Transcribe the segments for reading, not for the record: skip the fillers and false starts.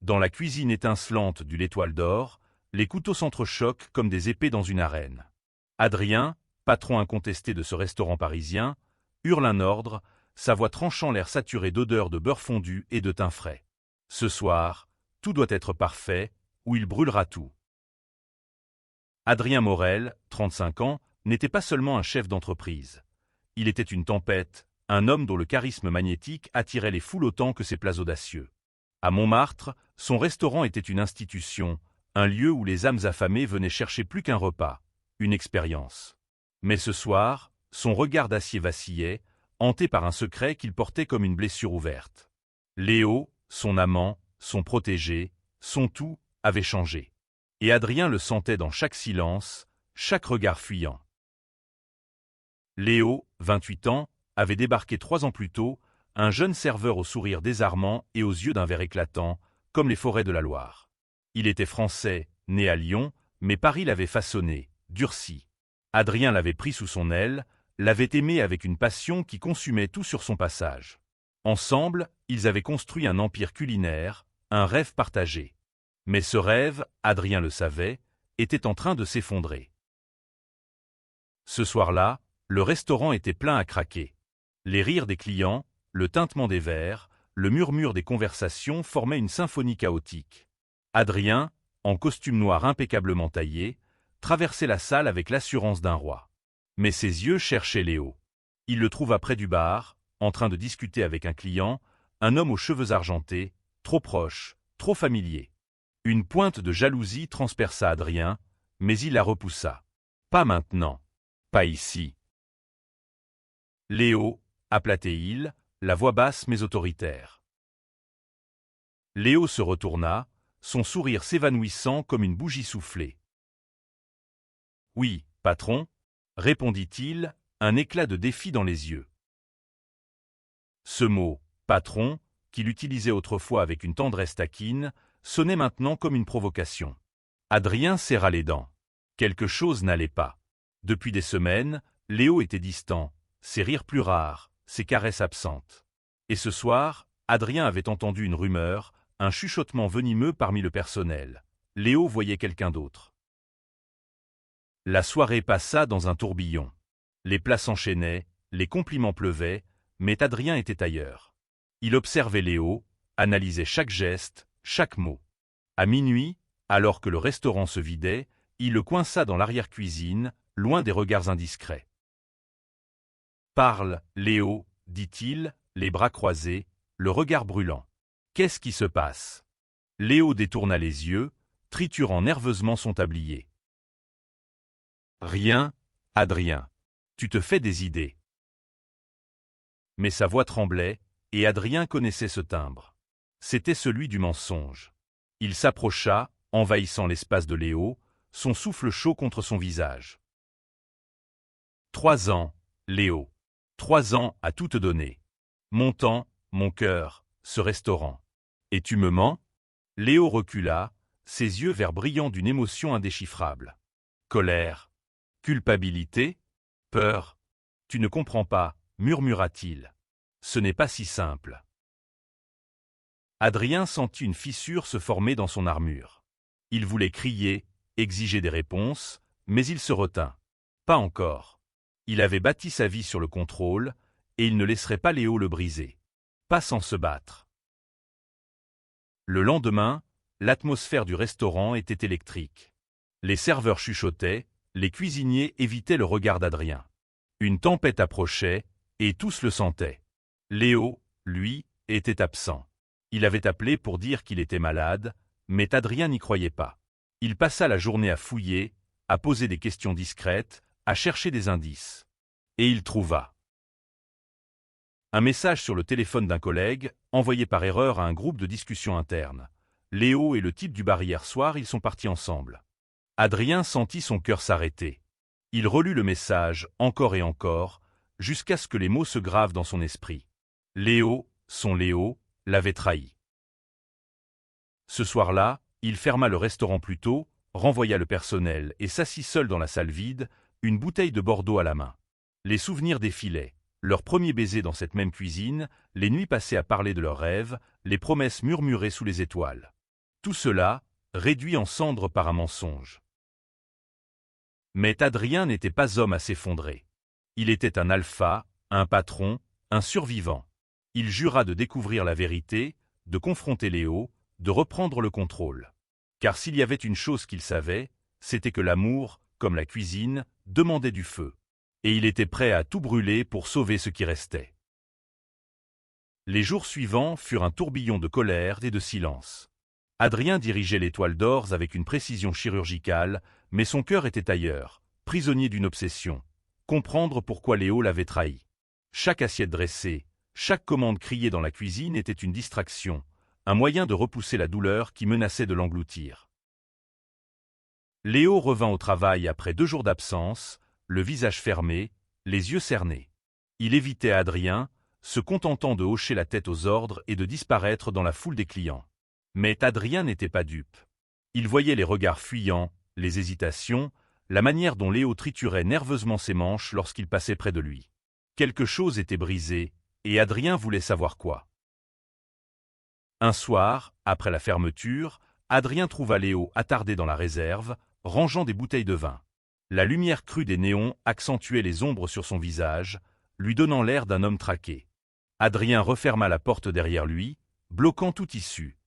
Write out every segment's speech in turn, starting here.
Dans la cuisine étincelante du L'Étoile d'Or, les couteaux s'entrechoquent comme des épées dans une arène. Adrien, patron incontesté de ce restaurant parisien, hurle un ordre, sa voix tranchant l'air saturé d'odeurs de beurre fondu et de thym frais. Ce soir, tout doit être parfait, ou il brûlera tout. Adrien Morel, 35 ans, n'était pas seulement un chef d'entreprise. Il était une tempête, un homme dont le charisme magnétique attirait les foules autant que ses plats audacieux. À Montmartre, son restaurant était une institution, un lieu où les âmes affamées venaient chercher plus qu'un repas, une expérience. Mais ce soir, son regard d'acier vacillait, hanté par un secret qu'il portait comme une blessure ouverte. Léo, son amant, son protégé, son tout, avait changé. Et Adrien le sentait dans chaque silence, chaque regard fuyant. Léo, 28 ans, avait débarqué 3 ans plus tôt, un jeune serveur au sourire désarmant et aux yeux d'un verre éclatant, comme les forêts de la Loire. Il était français, né à Lyon, mais Paris l'avait façonné, durci. Adrien l'avait pris sous son aile, l'avait aimé avec une passion qui consumait tout sur son passage. Ensemble, ils avaient construit un empire culinaire, un rêve partagé. Mais ce rêve, Adrien le savait, était en train de s'effondrer. Ce soir-là, le restaurant était plein à craquer. Les rires des clients, le tintement des verres, le murmure des conversations formaient une symphonie chaotique. Adrien, en costume noir impeccablement taillé, traversait la salle avec l'assurance d'un roi. Mais ses yeux cherchaient Léo. Il le trouva près du bar, en train de discuter avec un client, un homme aux cheveux argentés, trop proche, trop familier. Une pointe de jalousie transperça Adrien, mais il la repoussa. Pas maintenant. Pas ici. Léo, aplatait-il, la voix basse mais autoritaire. Léo se retourna, son sourire s'évanouissant comme une bougie soufflée. Oui, patron, répondit-il, un éclat de défi dans les yeux. Ce mot, patron, qu'il utilisait autrefois avec une tendresse taquine, sonnait maintenant comme une provocation. Adrien serra les dents. Quelque chose n'allait pas. Depuis des semaines, Léo était distant, ses rires plus rares, ses caresses absentes. Et ce soir, Adrien avait entendu une rumeur, un chuchotement venimeux parmi le personnel. Léo voyait quelqu'un d'autre. La soirée passa dans un tourbillon. Les plats s'enchaînaient, les compliments pleuvaient, mais Adrien était ailleurs. Il observait Léo, analysait chaque geste, chaque mot. À minuit, alors que le restaurant se vidait, il le coinça dans l'arrière-cuisine, loin des regards indiscrets. « Parle, Léo, dit-il, les bras croisés, le regard brûlant. Qu'est-ce qui se passe ?» Léo détourna les yeux, triturant nerveusement son tablier. « Rien, Adrien. Tu te fais des idées. » Mais sa voix tremblait, et Adrien connaissait ce timbre. C'était celui du mensonge. Il s'approcha, envahissant l'espace de Léo, son souffle chaud contre son visage. 3 ans, Léo. 3 ans à tout te donner. Mon temps, mon cœur, ce restaurant. Et tu me mens ? Léo recula, ses yeux verts brillants d'une émotion indéchiffrable. Colère. Culpabilité. Peur. Tu ne comprends pas, murmura-t-il. Ce n'est pas si simple. Adrien sentit une fissure se former dans son armure. Il voulait crier, exiger des réponses, mais il se retint. Pas encore. Il avait bâti sa vie sur le contrôle, et il ne laisserait pas Léo le briser. Pas sans se battre. Le lendemain, l'atmosphère du restaurant était électrique. Les serveurs chuchotaient, les cuisiniers évitaient le regard d'Adrien. Une tempête approchait, et tous le sentaient. Léo, lui, était absent. Il avait appelé pour dire qu'il était malade, mais Adrien n'y croyait pas. Il passa la journée à fouiller, à poser des questions discrètes, à chercher des indices. Et il trouva. Un message sur le téléphone d'un collègue, envoyé par erreur à un groupe de discussion interne. Léo et le type du bar hier soir, ils sont partis ensemble. Adrien sentit son cœur s'arrêter. Il relut le message encore et encore, jusqu'à ce que les mots se gravent dans son esprit. Léo, son Léo, l'avait trahi. Ce soir-là, il ferma le restaurant plus tôt, renvoya le personnel et s'assit seul dans la salle vide, une bouteille de Bordeaux à la main. Les souvenirs défilaient, leur premier baiser dans cette même cuisine, les nuits passées à parler de leurs rêves, les promesses murmurées sous les étoiles. Tout cela, réduit en cendres par un mensonge. Mais Adrien n'était pas homme à s'effondrer. Il était un alpha, un patron, un survivant. Il jura de découvrir la vérité, de confronter Léo, de reprendre le contrôle. Car s'il y avait une chose qu'il savait, c'était que l'amour, comme la cuisine, demandait du feu. Et il était prêt à tout brûler pour sauver ce qui restait. Les jours suivants furent un tourbillon de colère et de silence. Adrien dirigeait l'Étoile d'Or avec une précision chirurgicale, mais son cœur était ailleurs, prisonnier d'une obsession. Comprendre pourquoi Léo l'avait trahi. Chaque assiette dressée, chaque commande criée dans la cuisine était une distraction, un moyen de repousser la douleur qui menaçait de l'engloutir. Léo revint au travail après 2 jours d'absence, le visage fermé, les yeux cernés. Il évitait Adrien, se contentant de hocher la tête aux ordres et de disparaître dans la foule des clients. Mais Adrien n'était pas dupe. Il voyait les regards fuyants, les hésitations, la manière dont Léo triturait nerveusement ses manches lorsqu'il passait près de lui. Quelque chose était brisé, et Adrien voulait savoir quoi. Un soir, après la fermeture, Adrien trouva Léo attardé dans la réserve, rangeant des bouteilles de vin. La lumière crue des néons accentuait les ombres sur son visage, lui donnant l'air d'un homme traqué. Adrien referma la porte derrière lui, bloquant toute issue.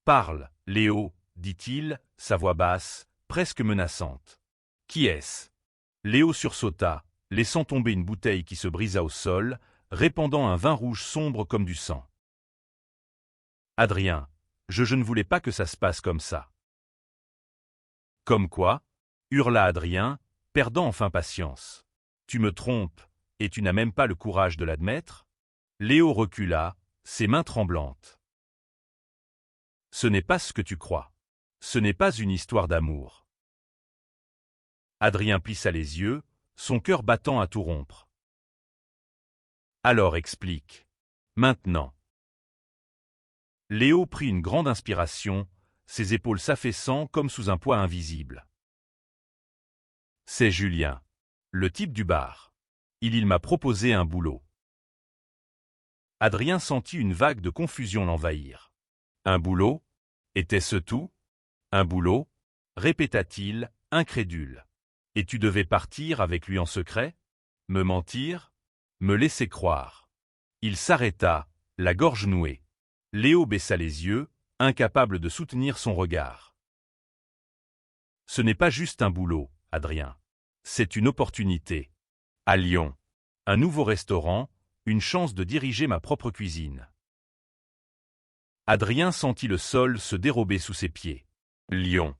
« Parle, Léo, dit-il, sa voix basse, presque menaçante. Qui est-ce » Léo sursauta, laissant tomber une bouteille qui se brisa au sol, répandant un vin rouge sombre comme du sang. « Adrien, je ne voulais pas que ça se passe comme ça. »« Comme quoi ?» hurla Adrien, perdant enfin patience. « Tu me trompes, et tu n'as même pas le courage de l'admettre ?» Léo recula, ses mains tremblantes. « Ce n'est pas ce que tu crois. Ce n'est pas une histoire d'amour. » Adrien plissa les yeux, son cœur battant à tout rompre. « Alors explique. Maintenant. » Léo prit une grande inspiration, ses épaules s'affaissant comme sous un poids invisible. « C'est Julien, le type du bar. Il m'a proposé un boulot. » Adrien sentit une vague de confusion l'envahir. « Un boulot? Était-ce tout? Un boulot ?» répéta-t-il, incrédule. « Et tu devais partir avec lui en secret? Me mentir? Me laisser croire ?» Il s'arrêta, la gorge nouée. Léo baissa les yeux, incapable de soutenir son regard. « Ce n'est pas juste un boulot, Adrien. C'est une opportunité. À Lyon. Un nouveau restaurant, une chance de diriger ma propre cuisine. » Adrien sentit le sol se dérober sous ses pieds. Lyon.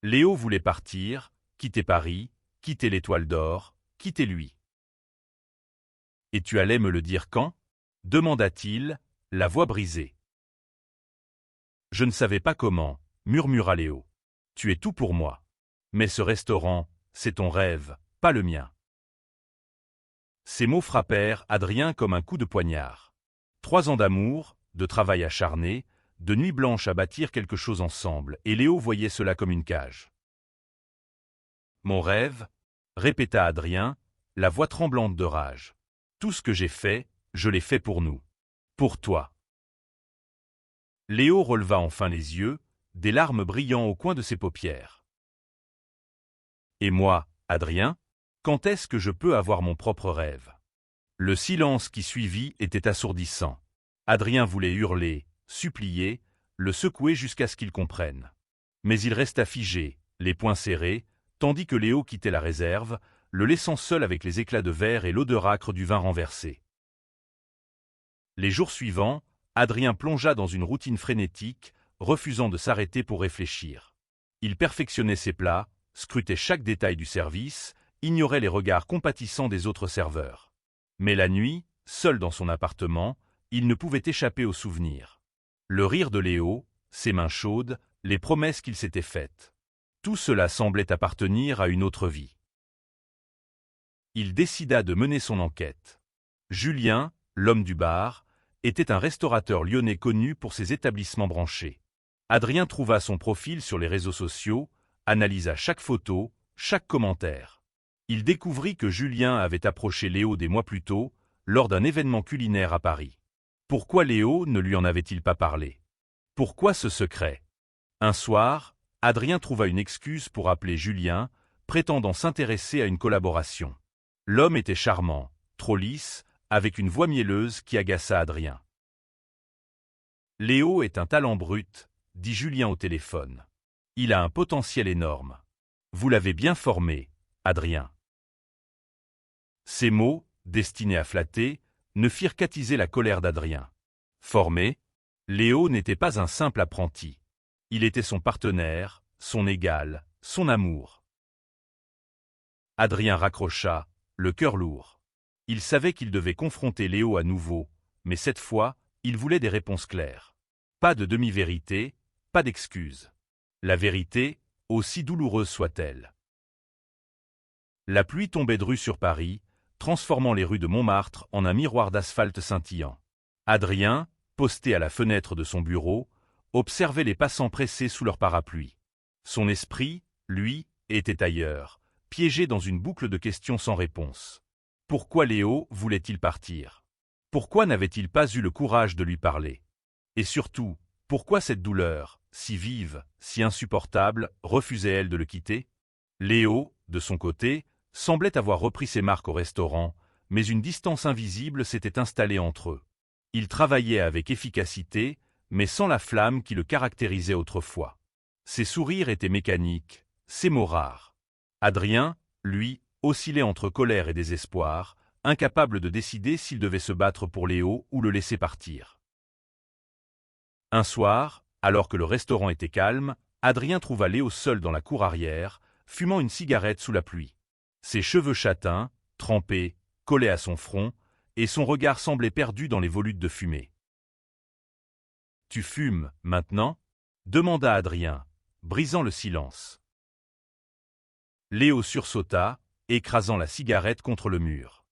Léo voulait partir, quitter Paris, quitter l'Étoile d'Or, quitter lui. « Et tu allais me le dire quand ?» demanda-t-il, la voix brisée. « Je ne savais pas comment, » murmura Léo. « Tu es tout pour moi. Mais ce restaurant, c'est ton rêve, pas le mien. » Ces mots frappèrent Adrien comme un coup de poignard. 3 ans d'amour, de travail acharné, de nuits blanches à bâtir quelque chose ensemble, et Léo voyait cela comme une cage. « Mon rêve ?» répéta Adrien, la voix tremblante de rage. « Tout ce que j'ai fait, je l'ai fait pour nous. Pour toi. » Léo releva enfin les yeux, des larmes brillant au coin de ses paupières. « Et moi, Adrien, quand est-ce que je peux avoir mon propre rêve ?» Le silence qui suivit était assourdissant. Adrien voulait hurler, supplier, le secouer jusqu'à ce qu'il comprenne. Mais il resta figé, les poings serrés, tandis que Léo quittait la réserve, le laissant seul avec les éclats de verre et l'odeur âcre du vin renversé. Les jours suivants, Adrien plongea dans une routine frénétique, refusant de s'arrêter pour réfléchir. Il perfectionnait ses plats, scrutait chaque détail du service, ignorait les regards compatissants des autres serveurs. Mais la nuit, seul dans son appartement, il ne pouvait échapper aux souvenirs. Le rire de Léo, ses mains chaudes, les promesses qu'il s'était faites. Tout cela semblait appartenir à une autre vie. Il décida de mener son enquête. Julien, l'homme du bar, était un restaurateur lyonnais connu pour ses établissements branchés. Adrien trouva son profil sur les réseaux sociaux, analysa chaque photo, chaque commentaire. Il découvrit que Julien avait approché Léo des mois plus tôt, lors d'un événement culinaire à Paris. Pourquoi Léo ne lui en avait-il pas parlé? Pourquoi ce secret? Un soir, Adrien trouva une excuse pour appeler Julien, prétendant s'intéresser à une collaboration. L'homme était charmant, trop lisse, avec une voix mielleuse qui agaça Adrien. Léo est un talent brut, dit Julien au téléphone. Il a un potentiel énorme. Vous l'avez bien formé, Adrien. Ces mots, destinés à flatter, ne firent qu'attiser la colère d'Adrien. Formé, Léo n'était pas un simple apprenti. Il était son partenaire, son égal, son amour. Adrien raccrocha, le cœur lourd. Il savait qu'il devait confronter Léo à nouveau, mais cette fois, il voulait des réponses claires. Pas de demi-vérité, pas d'excuses. La vérité, aussi douloureuse soit-elle. La pluie tombait de rue sur Paris, transformant les rues de Montmartre en un miroir d'asphalte scintillant. Adrien, posté à la fenêtre de son bureau, observait les passants pressés sous leur parapluie. Son esprit, lui, était ailleurs, piégé dans une boucle de questions sans réponse. Pourquoi Léo voulait-il partir? Pourquoi n'avait-il pas eu le courage de lui parler? Et surtout, pourquoi cette douleur, si vive, si insupportable, refusait-elle de le quitter? Léo, de son côté, semblait avoir repris ses marques au restaurant, mais une distance invisible s'était installée entre eux. Il travaillait avec efficacité, mais sans la flamme qui le caractérisait autrefois. Ses sourires étaient mécaniques, ses mots rares. Adrien, lui, oscillait entre colère et désespoir, incapable de décider s'il devait se battre pour Léo ou le laisser partir. Un soir, alors que le restaurant était calme, Adrien trouva Léo seul dans la cour arrière, fumant une cigarette sous la pluie. Ses cheveux châtains, trempés, collaient à son front, et son regard semblait perdu dans les volutes de fumée. « Tu fumes, maintenant » demanda Adrien, brisant le silence. Léo sursauta, écrasant la cigarette contre le mur.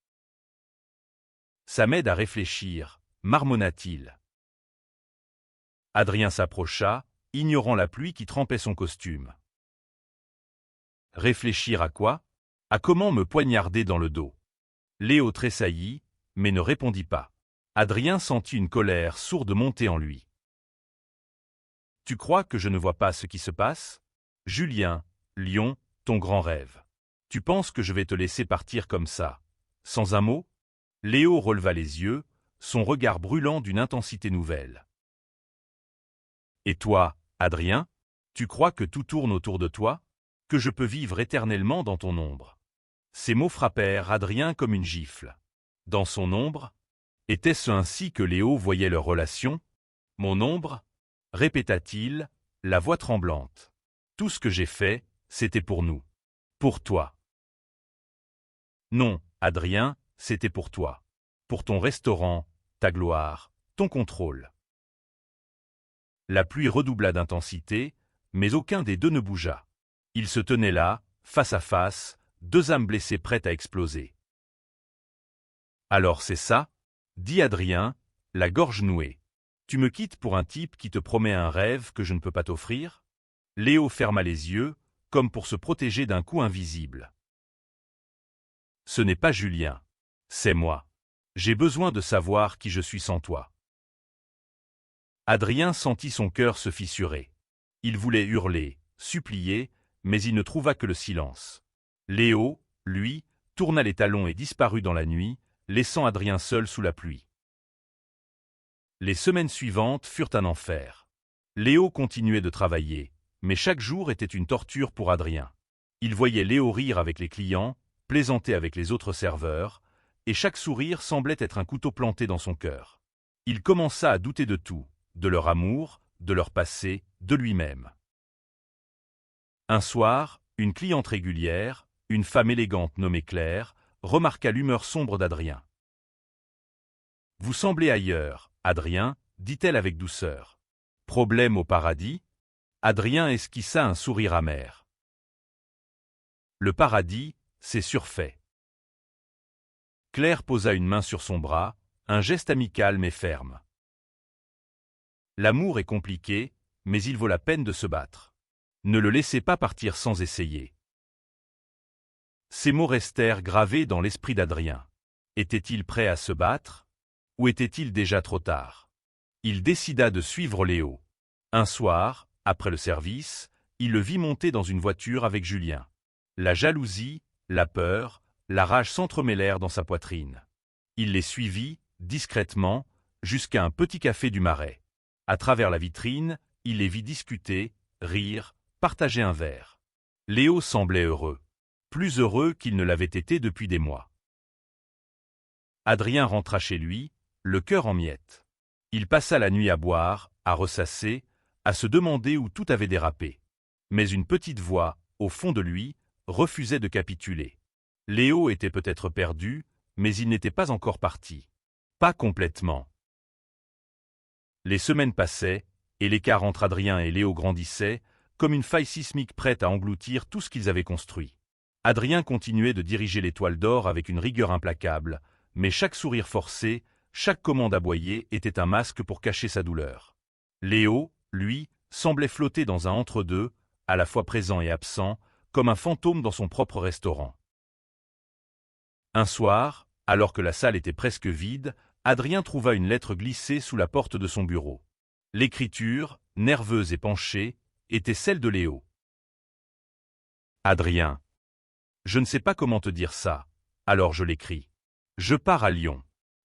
« Ça m'aide à réfléchir » marmonna-t-il. Adrien s'approcha, ignorant la pluie qui trempait son costume. « Réfléchir à quoi? À comment me poignarder dans le dos ?» Léo tressaillit, mais ne répondit pas. Adrien sentit une colère sourde monter en lui. « Tu crois que je ne vois pas ce qui se passe? Julien, Lyon, ton grand rêve. Tu penses que je vais te laisser partir comme ça, sans un mot? » Léo releva les yeux, son regard brûlant d'une intensité nouvelle. « Et toi, Adrien, tu crois que tout tourne autour de toi? Que je peux vivre éternellement dans ton ombre? » Ces mots frappèrent Adrien comme une gifle. Dans son ombre? Était-ce ainsi que Léo voyait leur relation? « Mon ombre » répéta-t-il, la voix tremblante. « Tout ce que j'ai fait, c'était pour nous. Pour toi. » Non, Adrien, c'était pour toi. Pour ton restaurant, ta gloire, ton contrôle. La pluie redoubla d'intensité, mais aucun des deux ne bougea. Ils se tenaient là, face à face, deux âmes blessées prêtes à exploser. « Alors c'est ça » dit Adrien, la gorge nouée. « Tu me quittes pour un type qui te promet un rêve que je ne peux pas t'offrir ?» Léo ferma les yeux, comme pour se protéger d'un coup invisible. « Ce n'est pas Julien. C'est moi. J'ai besoin de savoir qui je suis sans toi. » Adrien sentit son cœur se fissurer. Il voulait hurler, supplier, mais il ne trouva que le silence. Léo, lui, tourna les talons et disparut dans la nuit, laissant Adrien seul sous la pluie. Les semaines suivantes furent un enfer. Léo continuait de travailler, mais chaque jour était une torture pour Adrien. Il voyait Léo rire avec les clients, plaisanter avec les autres serveurs, et chaque sourire semblait être un couteau planté dans son cœur. Il commença à douter de tout, de leur amour, de leur passé, de lui-même. Un soir, une cliente régulière, une femme élégante nommée Claire, remarqua l'humeur sombre d'Adrien. « Vous semblez ailleurs, Adrien, » dit-elle avec douceur. « Problème au paradis ?» Adrien esquissa un sourire amer. « Le paradis, c'est surfait. » Claire posa une main sur son bras, un geste amical mais ferme. « L'amour est compliqué, mais il vaut la peine de se battre. Ne le laissez pas partir sans essayer. » Ces mots restèrent gravés dans l'esprit d'Adrien. Était-il prêt à se battre? Ou était-il déjà trop tard? Il décida de suivre Léo. Un soir, après le service, il le vit monter dans une voiture avec Julien. La jalousie, la peur, la rage s'entremêlèrent dans sa poitrine. Il les suivit, discrètement, jusqu'à un petit café du Marais. À travers la vitrine, il les vit discuter, rire, partager un verre. Léo semblait heureux. Plus heureux qu'il ne l'avait été depuis des mois. Adrien rentra chez lui, le cœur en miettes. Il passa la nuit à boire, à ressasser, à se demander où tout avait dérapé. Mais une petite voix, au fond de lui, refusait de capituler. Léo était peut-être perdu, mais il n'était pas encore parti. Pas complètement. Les semaines passaient, et l'écart entre Adrien et Léo grandissait, comme une faille sismique prête à engloutir tout ce qu'ils avaient construit. Adrien continuait de diriger l'Étoile d'Or avec une rigueur implacable, mais chaque sourire forcé, chaque commande aboyée était un masque pour cacher sa douleur. Léo, lui, semblait flotter dans un entre-deux, à la fois présent et absent, comme un fantôme dans son propre restaurant. Un soir, alors que la salle était presque vide, Adrien trouva une lettre glissée sous la porte de son bureau. L'écriture, nerveuse et penchée, était celle de Léo. Adrien. Je ne sais pas comment te dire ça, alors je l'écris. Je pars à Lyon.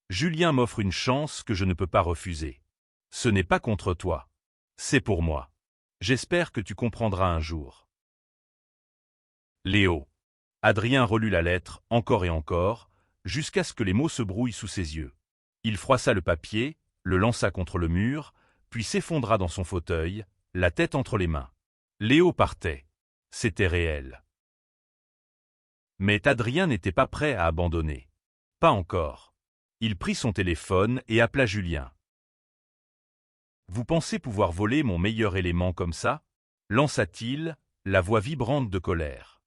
Julien m'offre une chance que je ne peux pas refuser. Ce n'est pas contre toi. C'est pour moi. J'espère que tu comprendras un jour. Léo. Adrien relut la lettre, encore et encore, jusqu'à ce que les mots se brouillent sous ses yeux. Il froissa le papier, le lança contre le mur, puis s'effondra dans son fauteuil, la tête entre les mains. Léo partait. C'était réel. Mais Adrien n'était pas prêt à abandonner. Pas encore. Il prit son téléphone et appela Julien. « Vous pensez pouvoir voler mon meilleur élément comme ça » lança-t-il, la voix vibrante de colère.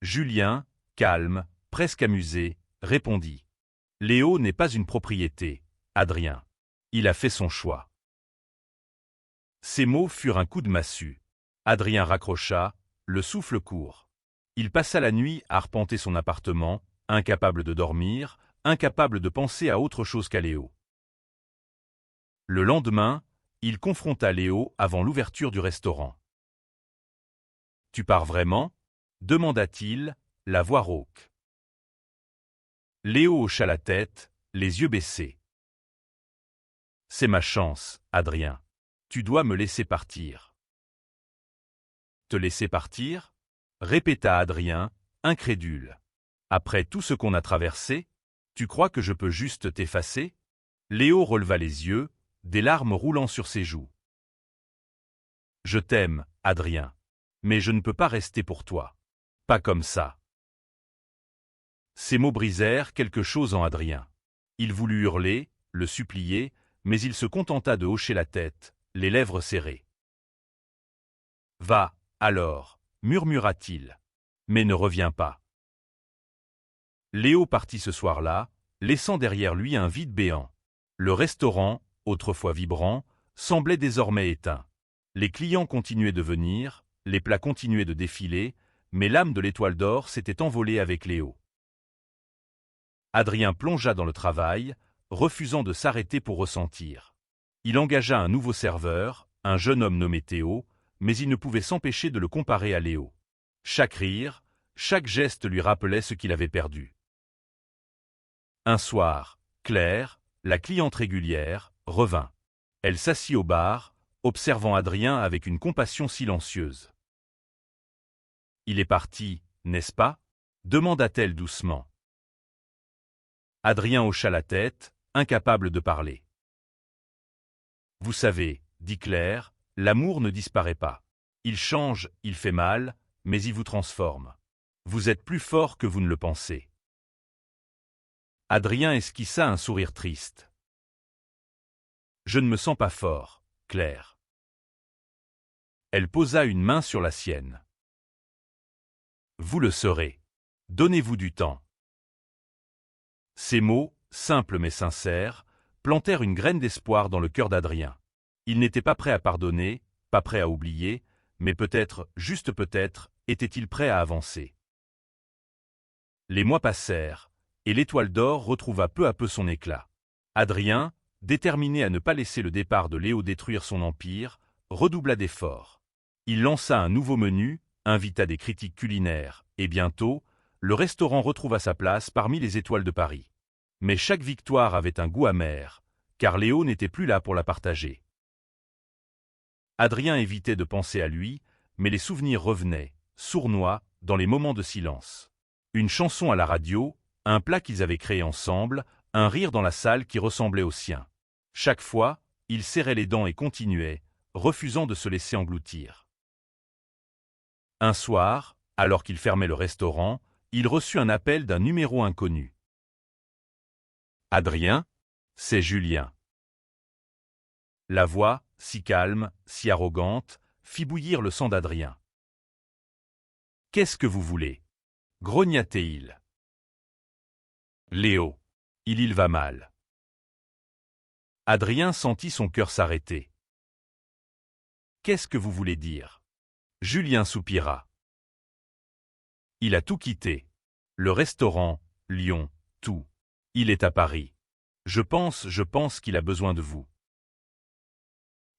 Julien, calme, presque amusé, répondit. « Léo n'est pas une propriété, Adrien. Il a fait son choix. » Ces mots furent un coup de massue. Adrien raccrocha, le souffle court. Il passa la nuit à arpenter son appartement, incapable de dormir, incapable de penser à autre chose qu'à Léo. Le lendemain, il confronta Léo avant l'ouverture du restaurant. « Tu pars vraiment » demanda-t-il, la voix rauque. Léo hocha la tête, les yeux baissés. « C'est ma chance, Adrien. Tu dois me laisser partir. »« Te laisser partir » répéta Adrien, incrédule. « Après tout ce qu'on a traversé, tu crois que je peux juste t'effacer » Léo releva les yeux, des larmes roulant sur ses joues. « Je t'aime, Adrien, mais je ne peux pas rester pour toi. Pas comme ça. » Ces mots brisèrent quelque chose en Adrien. Il voulut hurler, le supplier, mais il se contenta de hocher la tête, les lèvres serrées. « Va, alors, » murmura-t-il, « mais ne reviens pas. » Léo partit ce soir-là, laissant derrière lui un vide béant. Le restaurant, autrefois vibrant, semblait désormais éteint. Les clients continuaient de venir, les plats continuaient de défiler, mais l'âme de l'Étoile d'Or s'était envolée avec Léo. Adrien plongea dans le travail, refusant de s'arrêter pour ressentir. Il engagea un nouveau serveur, un jeune homme nommé Théo, mais il ne pouvait s'empêcher de le comparer à Léo. Chaque rire, chaque geste lui rappelait ce qu'il avait perdu. Un soir, Claire, la cliente régulière, revint. Elle s'assit au bar, observant Adrien avec une compassion silencieuse. « Il est parti, n'est-ce pas » demanda-t-elle doucement. Adrien hocha la tête, incapable de parler. « Vous savez, » dit Claire, « l'amour ne disparaît pas. Il change, il fait mal, mais il vous transforme. Vous êtes plus fort que vous ne le pensez. » Adrien esquissa un sourire triste. « Je ne me sens pas fort, Claire. » Elle posa une main sur la sienne. « Vous le serez. Donnez-vous du temps. » Ces mots, simples mais sincères, plantèrent une graine d'espoir dans le cœur d'Adrien. Il n'était pas prêt à pardonner, pas prêt à oublier, mais peut-être, juste peut-être, était-il prêt à avancer. Les mois passèrent, et l'Étoile d'Or retrouva peu à peu son éclat. Adrien, déterminé à ne pas laisser le départ de Léo détruire son empire, redoubla d'efforts. Il lança un nouveau menu, invita des critiques culinaires, et bientôt, le restaurant retrouva sa place parmi les étoiles de Paris. Mais chaque victoire avait un goût amer, car Léo n'était plus là pour la partager. Adrien évitait de penser à lui, mais les souvenirs revenaient, sournois, dans les moments de silence. Une chanson à la radio, un plat qu'ils avaient créé ensemble, un rire dans la salle qui ressemblait au sien. Chaque fois, il serrait les dents et continuait, refusant de se laisser engloutir. Un soir, alors qu'il fermait le restaurant, il reçut un appel d'un numéro inconnu. « Adrien, c'est Julien. » La voix, si calme, si arrogante, fit bouillir le sang d'Adrien. « Qu'est-ce que vous voulez » grogna-t-il. « Léo, il va mal. » Adrien sentit son cœur s'arrêter. « Qu'est-ce que vous voulez dire » Julien soupira. « Il a tout quitté. Le restaurant, Lyon, tout. Il est à Paris. Je pense qu'il a besoin de vous. »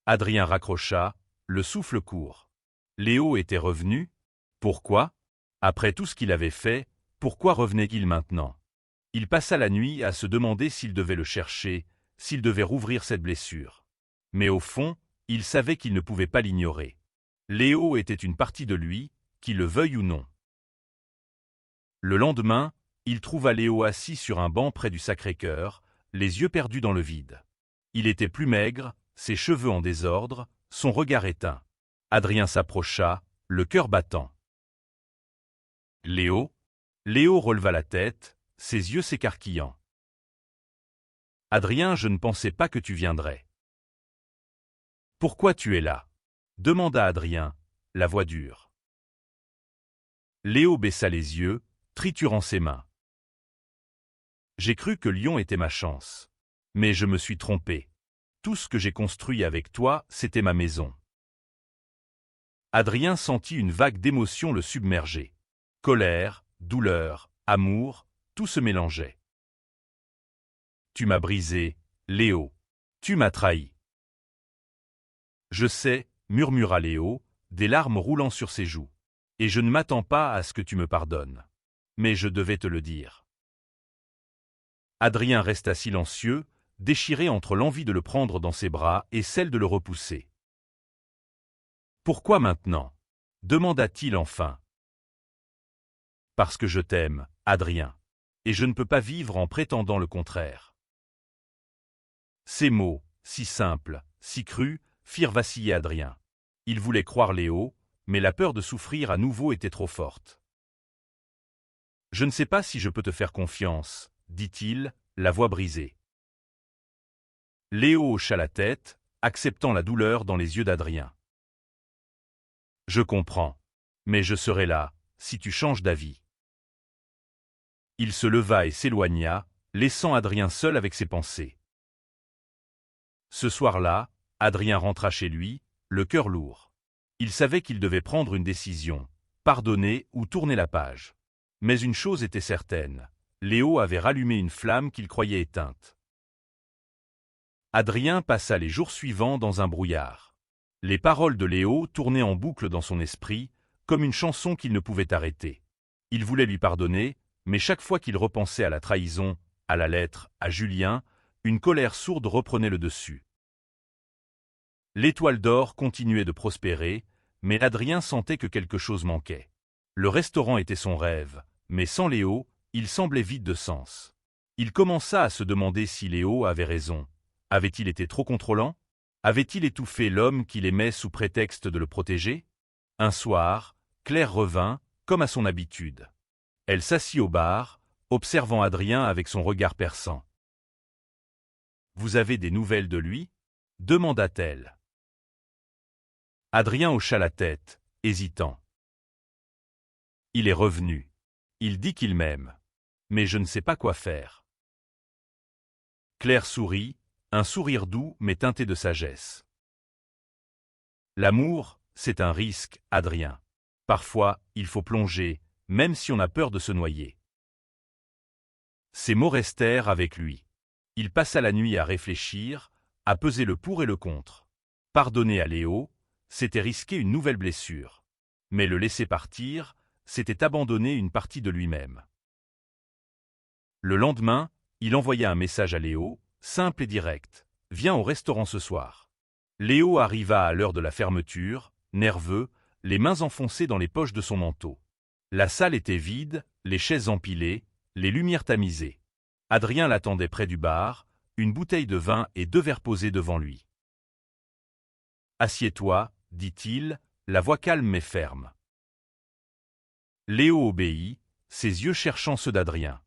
Adrien raccrocha, le souffle court. Léo était revenu. Pourquoi? Après tout ce qu'il avait fait, pourquoi revenait-il maintenant? Il passa la nuit à se demander s'il devait le chercher, s'il devait rouvrir cette blessure. Mais au fond, il savait qu'il ne pouvait pas l'ignorer. Léo était une partie de lui, qu'il le veuille ou non. Le lendemain, il trouva Léo assis sur un banc près du Sacré-Cœur, les yeux perdus dans le vide. Il était plus maigre, ses cheveux en désordre, son regard éteint. Adrien s'approcha, le cœur battant. « Léo » Léo releva la tête, ses yeux s'écarquillant. « Adrien, je ne pensais pas que tu viendrais. »« Pourquoi tu es là ?» demanda Adrien, la voix dure. Léo baissa les yeux, triturant ses mains. « J'ai cru que Lyon était ma chance. Mais je me suis trompé. Tout ce que j'ai construit avec toi, c'était ma maison. » Adrien sentit une vague d'émotions le submerger. Colère, douleur, amour, tout se mélangeait. « Tu m'as brisé, Léo. Tu m'as trahi. »« Je sais, » murmura Léo, des larmes roulant sur ses joues. « Et je ne m'attends pas à ce que tu me pardonnes. Mais je devais te le dire. » Adrien resta silencieux, déchiré entre l'envie de le prendre dans ses bras et celle de le repousser. « Pourquoi maintenant » demanda-t-il enfin. « Parce que je t'aime, Adrien, et je ne peux pas vivre en prétendant le contraire. » Ces mots, si simples, si crus, firent vaciller Adrien. Il voulait croire Léo, mais la peur de souffrir à nouveau était trop forte. « Je ne sais pas si je peux te faire confiance, » dit-il, la voix brisée. Léo hocha la tête, acceptant la douleur dans les yeux d'Adrien. « Je comprends, mais je serai là, si tu changes d'avis. » Il se leva et s'éloigna, laissant Adrien seul avec ses pensées. Ce soir-là, Adrien rentra chez lui, le cœur lourd. Il savait qu'il devait prendre une décision, pardonner ou tourner la page. Mais une chose était certaine, Léo avait rallumé une flamme qu'il croyait éteinte. Adrien passa les jours suivants dans un brouillard. Les paroles de Léo tournaient en boucle dans son esprit, comme une chanson qu'il ne pouvait arrêter. Il voulait lui pardonner, mais chaque fois qu'il repensait à la trahison, à la lettre, à Julien, une colère sourde reprenait le dessus. L'Étoile d'Or continuait de prospérer, mais Adrien sentait que quelque chose manquait. Le restaurant était son rêve, mais sans Léo, il semblait vide de sens. Il commença à se demander si Léo avait raison. Avait-il été trop contrôlant? Avait-il étouffé l'homme qu'il aimait sous prétexte de le protéger? Un soir, Claire revint, comme à son habitude. Elle s'assit au bar, observant Adrien avec son regard perçant. « Vous avez des nouvelles de lui » demanda-t-elle. Adrien hocha la tête, hésitant. « Il est revenu. Il dit qu'il m'aime. Mais je ne sais pas quoi faire. » Claire sourit, un sourire doux mais teinté de sagesse. « L'amour, c'est un risque, Adrien. Parfois, il faut plonger, même si on a peur de se noyer. » Ces mots restèrent avec lui. Il passa la nuit à réfléchir, à peser le pour et le contre. Pardonner à Léo, c'était risquer une nouvelle blessure. Mais le laisser partir, c'était abandonner une partie de lui-même. Le lendemain, il envoya un message à Léo, simple et direct. « Viens au restaurant ce soir. » Léo arriva à l'heure de la fermeture, nerveux, les mains enfoncées dans les poches de son manteau. La salle était vide, les chaises empilées, les lumières tamisées. Adrien l'attendait près du bar, une bouteille de vin et 2 verres posés devant lui. « Assieds-toi, dit-il, la voix calme mais ferme. Léo obéit, ses yeux cherchant ceux d'Adrien.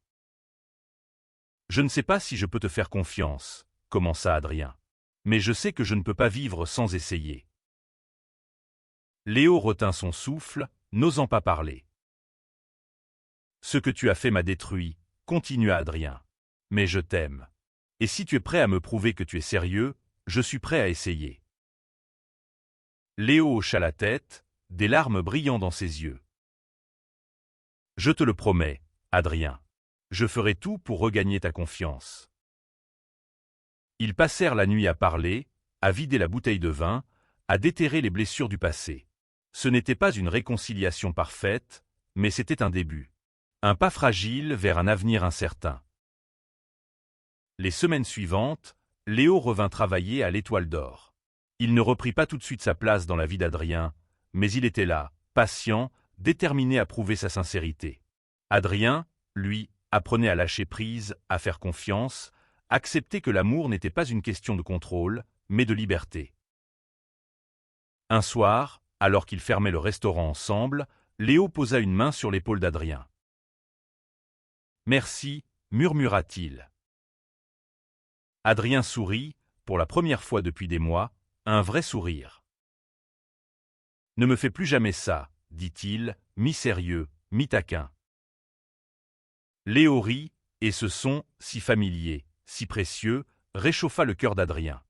« Je ne sais pas si je peux te faire confiance, » commença Adrien. « Mais je sais que je ne peux pas vivre sans essayer. » Léo retint son souffle, n'osant pas parler. « Ce que tu as fait m'a détruit, » continua Adrien. « Mais je t'aime. Et si tu es prêt à me prouver que tu es sérieux, je suis prêt à essayer. » Léo hocha la tête, des larmes brillant dans ses yeux. « Je te le promets, Adrien. Je ferai tout pour regagner ta confiance. » Ils passèrent la nuit à parler, à vider la bouteille de vin, à déterrer les blessures du passé. Ce n'était pas une réconciliation parfaite, mais c'était un début. Un pas fragile vers un avenir incertain. Les semaines suivantes, Léo revint travailler à l'Étoile d'Or. Il ne reprit pas tout de suite sa place dans la vie d'Adrien, mais il était là, patient, déterminé à prouver sa sincérité. Adrien, lui, apprenait à lâcher prise, à faire confiance, accepter que l'amour n'était pas une question de contrôle, mais de liberté. Un soir, alors qu'ils fermaient le restaurant ensemble, Léo posa une main sur l'épaule d'Adrien. « Merci, murmura-t-il. Adrien sourit, pour la première fois depuis des mois, un vrai sourire. « Ne me fais plus jamais ça, » dit-il, mi-sérieux, mi-taquin. Léo rit, et ce son, si familier, si précieux, réchauffa le cœur d'Adrien.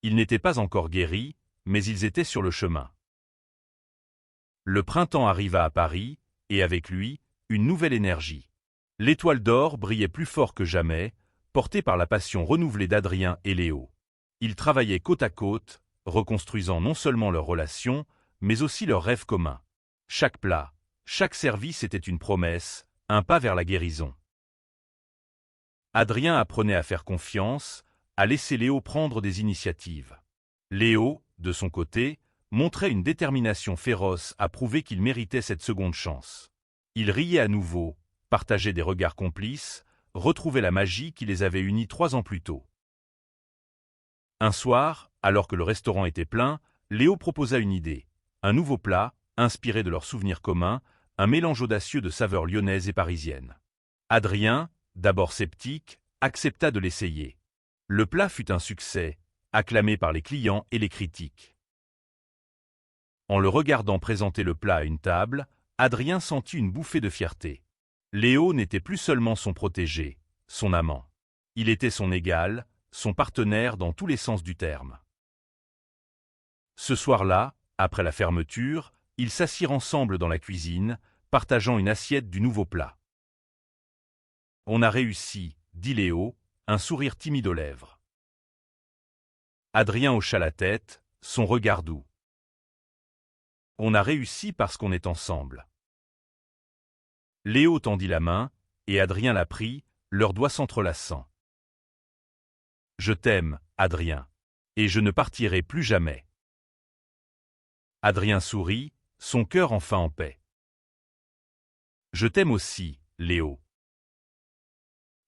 Il n'était pas encore guéri, mais ils étaient sur le chemin. Le printemps arriva à Paris, et avec lui, une nouvelle énergie. L'Étoile d'Or brillait plus fort que jamais, portée par la passion renouvelée d'Adrien et Léo. Ils travaillaient côte à côte, reconstruisant non seulement leurs relations, mais aussi leurs rêves communs. Chaque plat, chaque service était une promesse, un pas vers la guérison. Adrien apprenait à faire confiance, à laisser Léo prendre des initiatives. Léo, de son côté, montrait une détermination féroce à prouver qu'il méritait cette seconde chance. Ils riaient à nouveau, partageaient des regards complices, retrouvaient la magie qui les avait unis 3 ans plus tôt. Un soir, alors que le restaurant était plein, Léo proposa une idée. Un nouveau plat, inspiré de leurs souvenirs communs, un mélange audacieux de saveurs lyonnaises et parisiennes. Adrien, d'abord sceptique, accepta de l'essayer. Le plat fut un succès, acclamé par les clients et les critiques. En le regardant présenter le plat à une table, Adrien sentit une bouffée de fierté. Léo n'était plus seulement son protégé, son amant. Il était son égal, son partenaire dans tous les sens du terme. Ce soir-là, après la fermeture, ils s'assirent ensemble dans la cuisine, partageant une assiette du nouveau plat. « On a réussi, » dit Léo, un sourire timide aux lèvres. Adrien hocha la tête, son regard doux. « On a réussi parce qu'on est ensemble. » Léo tendit la main, et Adrien la prit, leurs doigts s'entrelaçant. « Je t'aime, Adrien, et je ne partirai plus jamais. » Adrien sourit, son cœur enfin en paix. « Je t'aime aussi, Léo. »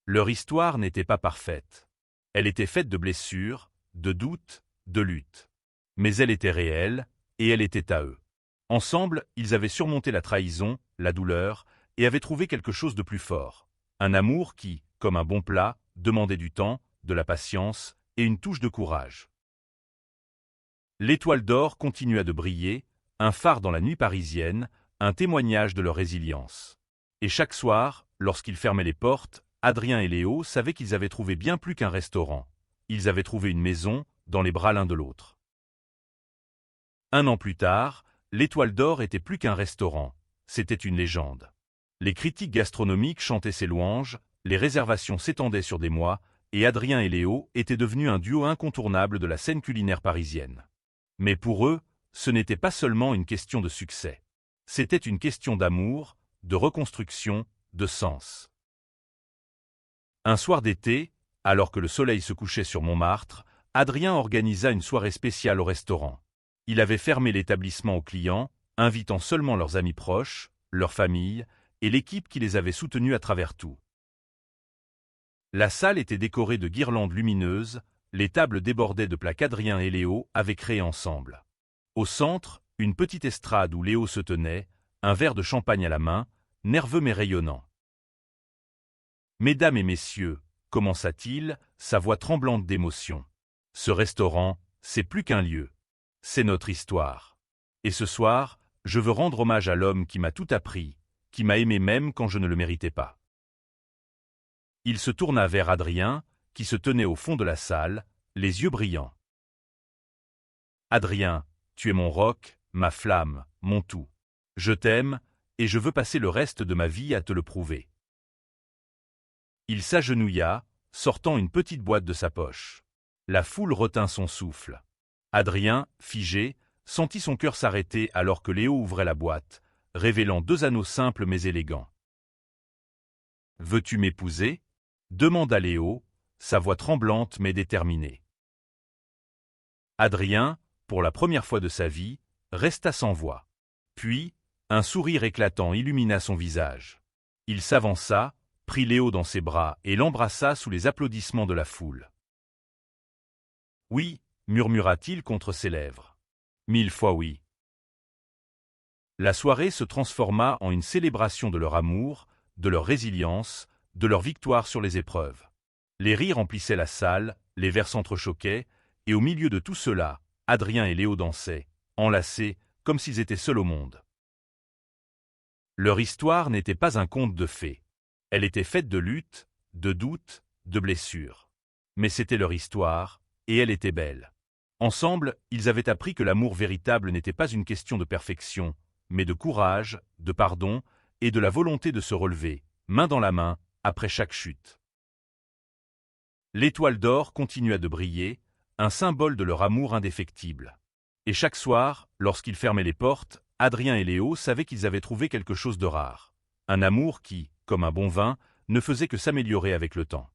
Leur histoire n'était pas parfaite. Elle était faite de blessures, de doutes, de luttes. Mais elle était réelle, et elle était à eux. Ensemble, ils avaient surmonté la trahison, la douleur, et avaient trouvé quelque chose de plus fort. Un amour qui, comme un bon plat, demandait du temps, de la patience et une touche de courage. L'Étoile d'Or continua de briller, un phare dans la nuit parisienne, un témoignage de leur résilience. Et chaque soir, lorsqu'ils fermaient les portes, Adrien et Léo savaient qu'ils avaient trouvé bien plus qu'un restaurant. Ils avaient trouvé une maison, dans les bras l'un de l'autre. 1 an plus tard, l'Étoile d'Or était plus qu'un restaurant, c'était une légende. Les critiques gastronomiques chantaient ses louanges, les réservations s'étendaient sur des mois, et Adrien et Léo étaient devenus un duo incontournable de la scène culinaire parisienne. Mais pour eux, ce n'était pas seulement une question de succès. C'était une question d'amour, de reconstruction, de sens. Un soir d'été, alors que le soleil se couchait sur Montmartre, Adrien organisa une soirée spéciale au restaurant. Il avait fermé l'établissement aux clients, invitant seulement leurs amis proches, leur famille et l'équipe qui les avait soutenus à travers tout. La salle était décorée de guirlandes lumineuses, les tables débordaient de plats qu'Adrien et Léo avaient créés ensemble. Au centre, une petite estrade où Léo se tenait, un verre de champagne à la main, nerveux mais rayonnant. « Mesdames et messieurs », commença-t-il, sa voix tremblante d'émotion. « Ce restaurant, c'est plus qu'un lieu. C'est notre histoire. Et ce soir, je veux rendre hommage à l'homme qui m'a tout appris, qui m'a aimé même quand je ne le méritais pas. » Il se tourna vers Adrien, qui se tenait au fond de la salle, les yeux brillants. « Adrien, tu es mon roc, ma flamme, mon tout. Je t'aime, et je veux passer le reste de ma vie à te le prouver. » Il s'agenouilla, sortant une petite boîte de sa poche. La foule retint son souffle. Adrien, figé, sentit son cœur s'arrêter alors que Léo ouvrait la boîte, révélant 2 anneaux simples mais élégants. « Veux-tu m'épouser » demanda Léo, sa voix tremblante mais déterminée. Adrien, pour la première fois de sa vie, resta sans voix. Puis, un sourire éclatant illumina son visage. Il s'avança, prit Léo dans ses bras et l'embrassa sous les applaudissements de la foule. « Oui » murmura-t-il contre ses lèvres. « 1000 fois oui. » La soirée se transforma en une célébration de leur amour, de leur résilience, de leur victoire sur les épreuves. Les rires remplissaient la salle, les verres s'entrechoquaient, et au milieu de tout cela, Adrien et Léo dansaient, enlacés, comme s'ils étaient seuls au monde. Leur histoire n'était pas un conte de fées. Elle était faite de luttes, de doutes, de blessures. Mais c'était leur histoire, et elle était belle. Ensemble, ils avaient appris que l'amour véritable n'était pas une question de perfection, mais de courage, de pardon, et de la volonté de se relever, main dans la main, après chaque chute. L'étoile d'or continua de briller, un symbole de leur amour indéfectible. Et chaque soir, lorsqu'ils fermaient les portes, Adrien et Léo savaient qu'ils avaient trouvé quelque chose de rare. Un amour qui, comme un bon vin, ne faisait que s'améliorer avec le temps.